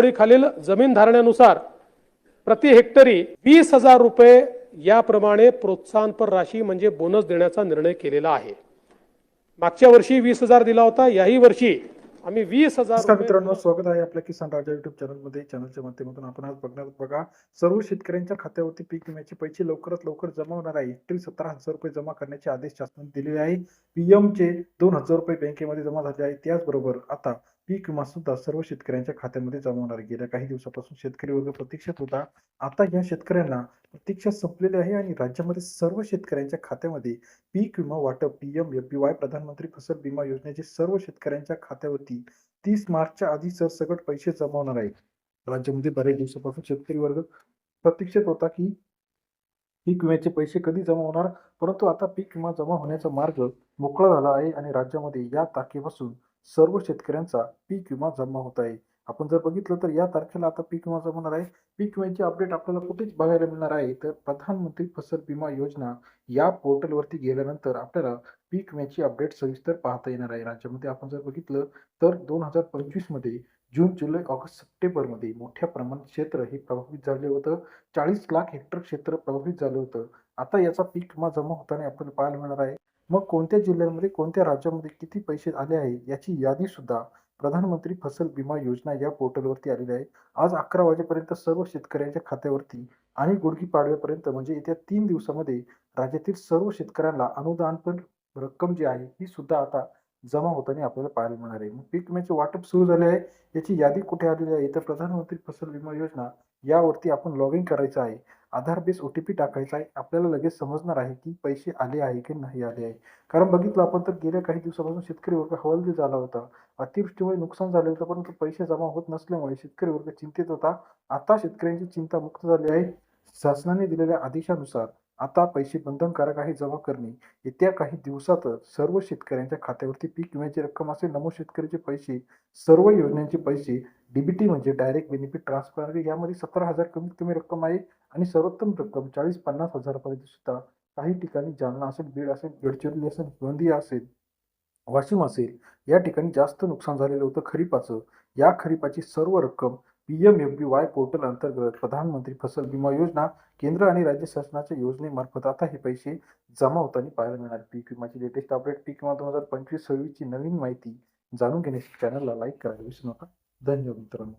खालील जमीन धारण्यानुसार प्रति हेक्टरी 20,000 रुपये याप्रमाणे प्रोत्साहनपर राशी म्हणजे बोनस देण्याचा निर्णय केलेला आहे। मागच्या वर्षी 20,000 दिला होता, याही वर्षी आम्ही 20,000 नमस्कार मित्रांनो, स्वागत आहे आपल्या किसान राजा युट्यूब चॅनलमध्ये। चॅनलच्या माध्यमातून आपण आज बघणार बघा, सर्व शेतकऱ्यांच्या खात्यावरती पीक विम्याचे पैसे लवकरात लवकर जमा होणार आहे। हेक्टरी 17,000 रुपये जमा करण्याचे आदेश शासनाने दिलेले आहे। पीएम चे 2,000 रुपये बँकेमध्ये जमा झाले आहेत। त्याचबरोबर आता पीक विमा सुद्धा सर्व शेतकऱ्यांच्या खात्यामध्ये जमा होणार आहे। गेल्या काही दिवसापासून शेतकरी वर्ग प्रतीक्षेत होता, आता या शेतकऱ्यांना प्रतीक्षा संपलेली आहे आणि राज्यामध्ये सर्व शेतकऱ्यांच्या खात्यामध्ये पीक विमा वाटप PMFBY प्रधानमंत्री फसल विमा योजनेचे सर्व शेतकऱ्यांच्या खात्यावरती 30 मार्चच्या आधी सरसकट पैसे जमा होणार आहेत। राज्यामध्ये बरेच दिवसापासून शेतकरी वर्ग प्रतीक्षेत होता की पीक विम्याचे पैसे कधी जमा होणार, परंतु आता पीक विमा जमा होण्याचा मार्ग मोकळा झाला आहे आणि राज्यामध्ये या तारखेपासून सर्व शेतकऱ्यांचा पीक विमा जमा होत आहे। आपण जर बघितलं तर या तारखेला आता पीक विमा जमा होणार आहे। पीक विम्याची अपडेट आपल्याला कुठेच बघायला मिळणार आहे, तर प्रधानमंत्री फसल विमा योजना या पोर्टलवरती गेल्यानंतर आपल्याला पीक विम्याची अपडेट सविस्तर पाहता येणार आहे। राज्यामध्ये आपण जर बघितलं तर 2025 मध्ये जून, जुलै, ऑगस्ट, सप्टेंबरमध्ये मोठ्या प्रमाणात क्षेत्र हे प्रभावित झाले होतं। 40 लाख हेक्टर क्षेत्र प्रभावित झालं होतं। आता याचा पीक विमा जमा होताना आपल्याला पाहायला मिळणार आहे। मग कोणत्या जिल्ह्यांमध्ये, कोणत्या राज्यामध्ये किती पैसे आले आहे याची यादी सुद्धा प्रधानमंत्री फसल विमा योजना या पोर्टलवरती आलेली आहे। आज 11 वाजेपर्यंत सर्व शेतकऱ्यांच्या खात्यावरती आणि गुडगी पाडव्यापर्यंत म्हणजे येत्या 3 दिवसामध्ये राज्यातील सर्व शेतकऱ्यांना अनुदानपर रक्कम जी आहे ही सुद्धा आता जमा होताना आपल्याला पाहायला मिळणार आहे। मग पीक विम्याचे वाटप सुरू झाले आहे, याची यादी कुठे आलेली आहे, तर प्रधानमंत्री फसल विमा योजना यावरती आपण लॉग इन करायचं आहे। आधार बेस OTP टाकायचा आहे, आपल्याला लगेच समजणार आहे की पैसे आले आहे की नाही आले आहे। कारण बघितलं आपण तर गेल्या काही दिवसापासून शेतकरी वर्ग हवालदिल झाला होता। अतिवृष्टीमुळे नुकसान झाले होते, परंतु पैसे जमा होत नसल्यामुळे शेतकरी वर्ग चिंतित होता। आता शेतकऱ्यांची चिंता मुक्त झाली आहे। शासनाने दिलेल्या आदेशानुसार आता पैसे बंधनकारक आहे जमा करणे। येत्या काही दिवसातच सर्व शेतकऱ्यांच्या खात्यावरती पीक विम्याची रक्कम असेल, नमूद शेतकऱ्याचे पैसे, सर्व योजनांचे पैसे DBT म्हणजे डायरेक्ट बेनिफिट ट्रान्सफर, यामध्ये 17,000 कमीत कमी रक्कम आहे आणि सर्वोत्तम रक्कम 40-50 हजारापर्यंत सुद्धा काही ठिकाणी जालना असेल, बीड असेल, गडचिरोली असेल, गोंदिया असेल, वाशिम असेल, या ठिकाणी जास्त नुकसान झालेलं होतं खरीपाचं। या खरीपाची सर्व रक्कम PMFBY पोर्टल अंतर्गत प्रधानमंत्री फसल विमा योजना केंद्र आणि राज्य शासनाच्या योजनेमार्फत आता हे पैसे जमा होताना पाहायला मिळणार। पीक विमाची लेटेस्ट अपडेट, पीक विमा 2025-26 ची नवीन माहिती जाणून घेण्यासाठी चॅनलला लाईक करायला विसरू नका। धन्यवाद मित्रांनो।